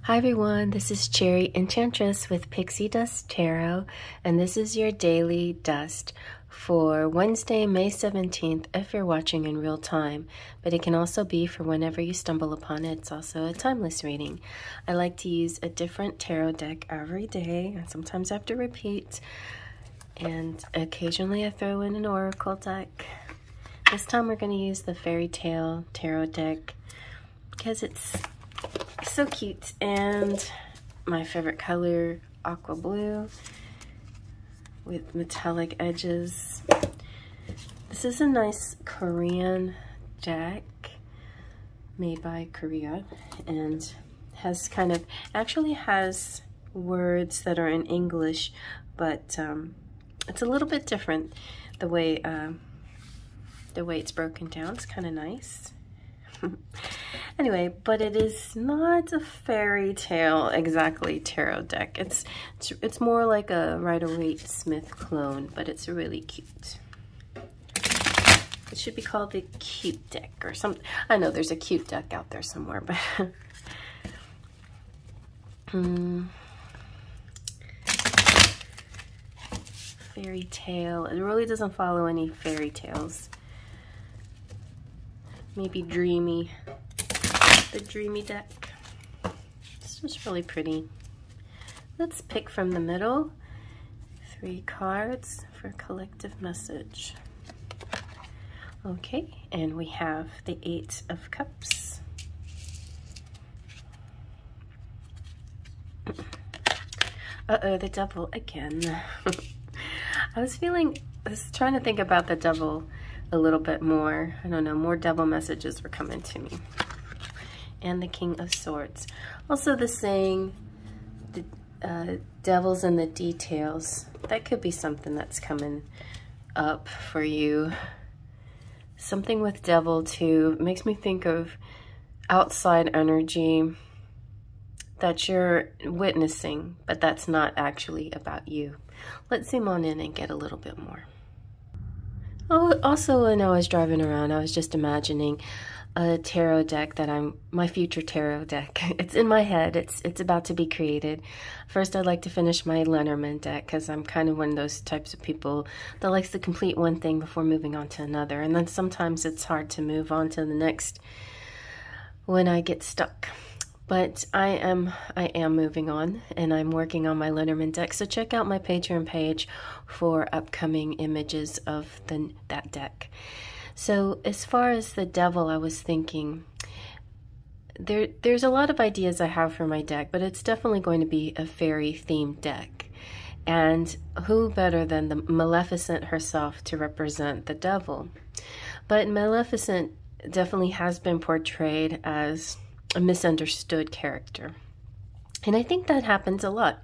Hi everyone, this is Cherry Enchantress with Pixie Dust Tarot, and this is your daily dust for Wednesday, May 17th, if you're watching in real time, but it can also be for whenever you stumble upon it. It's also a timeless reading. I like to use a different tarot deck every day, and sometimes I have to repeat, and occasionally I throw in an oracle deck. This time we're going to use the Fairy Tale Tarot deck because it's so cute, and my favorite color, aqua blue with metallic edges. This is a nice Korean deck made by Korea, and has actually has words that are in English, but it's a little bit different the way it's broken down. It's kind of nice. Anyway, but it is not a fairy tale exactly tarot deck. It's more like a Rider-Waite-Smith clone, but it's really cute. It should be called the cute deck or something. I know there's a cute deck out there somewhere, but fairy tale. It really doesn't follow any fairy tales. Maybe dreamy. The dreamy deck. It's just really pretty. Let's pick from the middle 3 cards for collective message. Okay, and we have the 8 of Cups. Uh-oh, the Devil again. I was trying to think about the Devil a little bit more. I don't know, more devil messages were coming to me. And the King of Swords. Also the saying, the devil's in the details. That could be something that's coming up for you. Something with devil too. It makes me think of outside energy that you're witnessing, but that's not actually about you. Let's zoom on in and get a little bit more. Oh, also when I was driving around, I was just imagining a tarot deck my future tarot deck. It's in my head. It's about to be created. First, I'd like to finish my Lenormand deck because I'm kind of one of those types of people that likes to complete one thing before moving on to another. And then sometimes it's hard to move on to the next when I get stuck. But I am moving on, and I'm working on my Lenormand deck. So check out my Patreon page for upcoming images of that deck. So as far as the Devil, I was thinking, there's a lot of ideas I have for my deck, but it's definitely going to be a fairy-themed deck. And who better than the Maleficent herself to represent the Devil? But Maleficent definitely has been portrayed as a misunderstood character. And I think that happens a lot.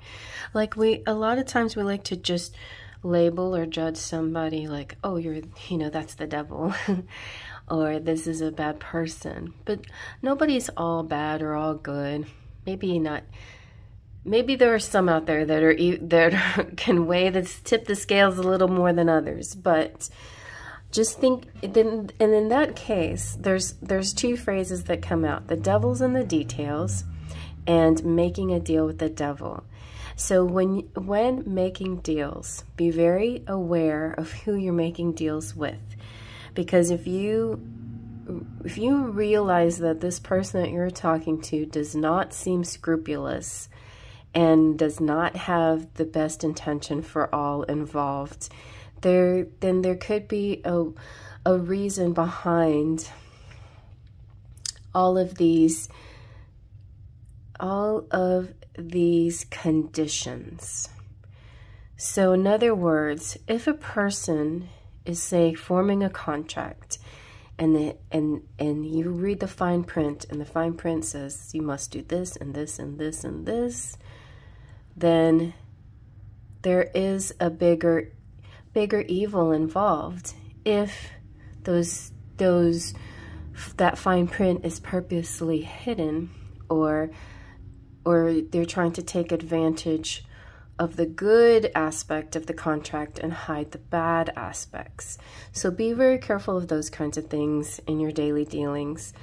Like a lot of times we like to just label or judge somebody like, oh, that's the devil, or this is a bad person. But nobody's all bad or all good. Maybe not. Maybe there are some out there that can tip the scales a little more than others. But just think, and in that case, there's 2 phrases that come out: the devil's in the details, and making a deal with the devil. So when making deals, be very aware of who you're making deals with, because if you realize that this person that you're talking to does not seem scrupulous and does not have the best intention for all involved, then there could be a reason behind all of these conditions. So in other words, if a person is, say, forming a contract, and you read the fine print, and the fine print says you must do this and this and this and this, then there is a bigger evil involved if that fine print is purposely hidden, or they're trying to take advantage of the good aspect of the contract and hide the bad aspects. So be very careful of those kinds of things in your daily dealings.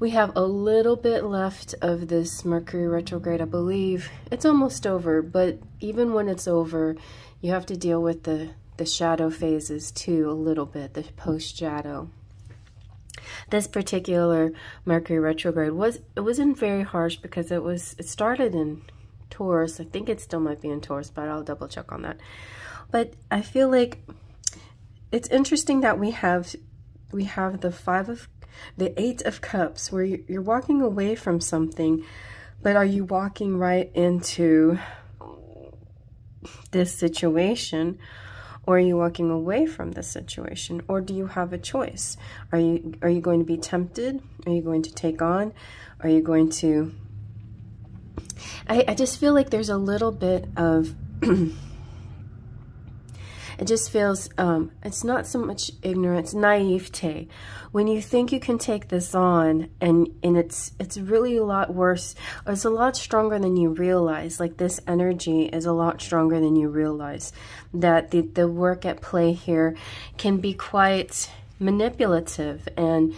We have a little bit left of this Mercury retrograde, I believe. It's almost over, but even when it's over, you have to deal with the shadow phases too, a little bit, the post-shadow. This particular Mercury retrograde wasn't very harsh because it started in Taurus. I think it still might be in Taurus, but I'll double check on that. But I feel like it's interesting that we have the Eight of Cups, where you're walking away from something, but are you walking right into this situation, or are you walking away from this situation, or do you have a choice? Are you going to be tempted? Are you going to take on? Are you going to... I just feel like there's a little bit of... It just feels, it's not so much ignorance, naivete. When you think you can take this on, and it's really a lot worse, or it's a lot stronger than you realize. Like, this energy is a lot stronger than you realize. That the work at play here can be quite manipulative. And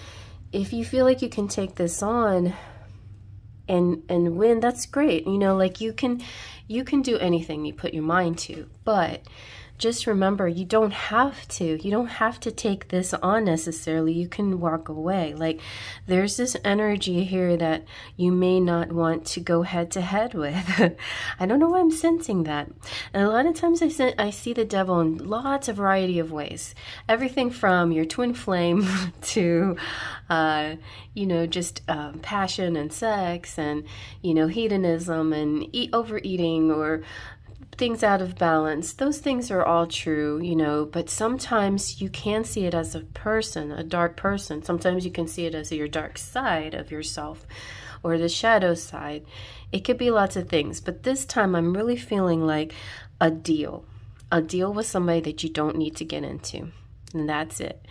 if you feel like you can take this on and win, that's great. You know, like, you can do anything you put your mind to, but just remember, you don't have to. You don't have to take this on necessarily. You can walk away. Like, there's this energy here that you may not want to go head to head with. I don't know why I'm sensing that. And a lot of times I see the devil in lots of variety of ways. Everything from your twin flame to, you know, just passion and sex and, you know, hedonism and overeating or things out of balance. Those things are all true, you know, but sometimes you can see it as a person, a dark person. Sometimes you can see it as your dark side of yourself or the shadow side. It could be lots of things, but this time I'm really feeling like a deal with somebody that you don't need to get into. And that's it.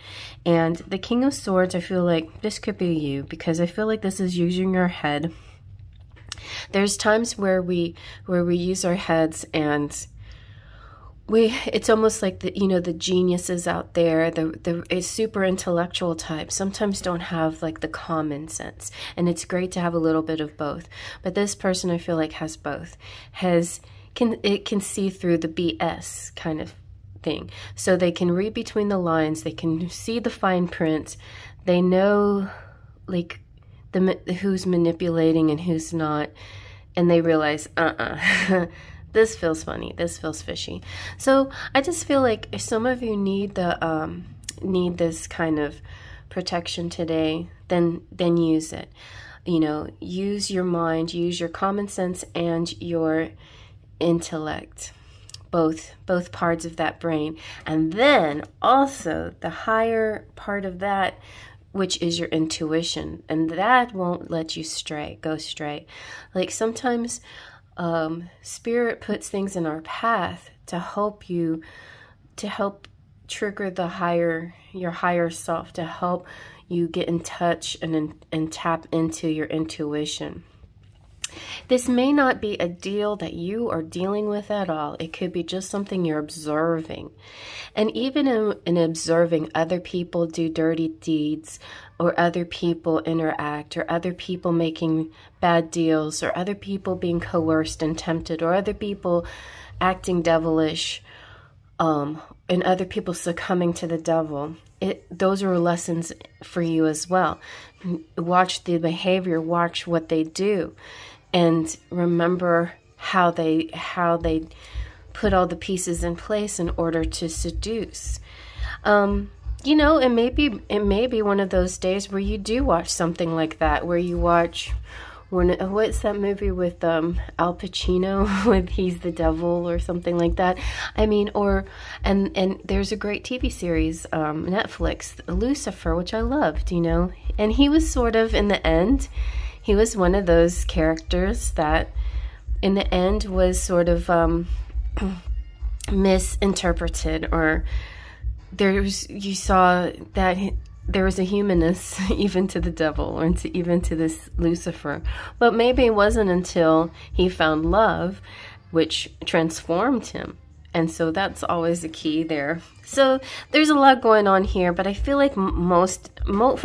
And the King of Swords, I feel like this could be you, because I feel like this is using your head. There's times where we use our heads, and it's almost like the geniuses out there, the super intellectual type sometimes don't have like the common sense, and it's great to have a little bit of both. But this person, I feel like, has both. It can see through the BS kind of thing, so they can read between the lines. They can see the fine print. They know like who's manipulating and who's not, and they realize, this feels funny, this feels fishy. So I just feel like if some of you need this kind of protection today, then use it. You know, use your mind, use your common sense and your intellect, both parts of that brain, and then also the higher part of that, which is your intuition, and that won't let you go stray. Like, sometimes Spirit puts things in our path to help trigger your higher self, to help you get in touch and tap into your intuition. This may not be a deal that you are dealing with at all. It could be just something you're observing. And even in observing other people do dirty deeds, or other people interact, or other people making bad deals, or other people being coerced and tempted, or other people acting devilish, and other people succumbing to the devil, those are lessons for you as well. Watch the behavior, watch what they do. And remember how they put all the pieces in place in order to seduce. You know, it may be one of those days where you do watch something like that, where you watch what's that movie with Al Pacino with He's the Devil or something like that. I mean, and there's a great TV series, Netflix, Lucifer, which I loved, you know, and he was sort of, in the end, he was one of those characters that in the end was sort of misinterpreted, or you saw that there was a humanness even to the devil, or even to this Lucifer. But maybe it wasn't until he found love, which transformed him, And so that's always the key there. So there's a lot going on here, but I feel like for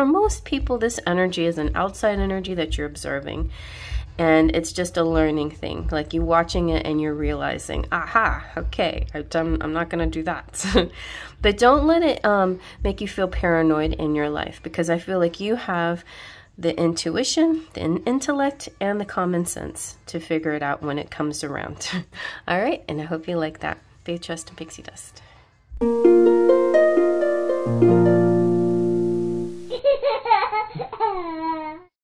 most people, this energy is an outside energy that you're observing. And it's just a learning thing. Like you're watching it and you're realizing, aha, okay, I'm not going to do that. But don't let it make you feel paranoid in your life, because I feel like you have the intuition, the intellect, and the common sense to figure it out when it comes around. All right, and I hope you like that. Faith, trust, and pixie dust.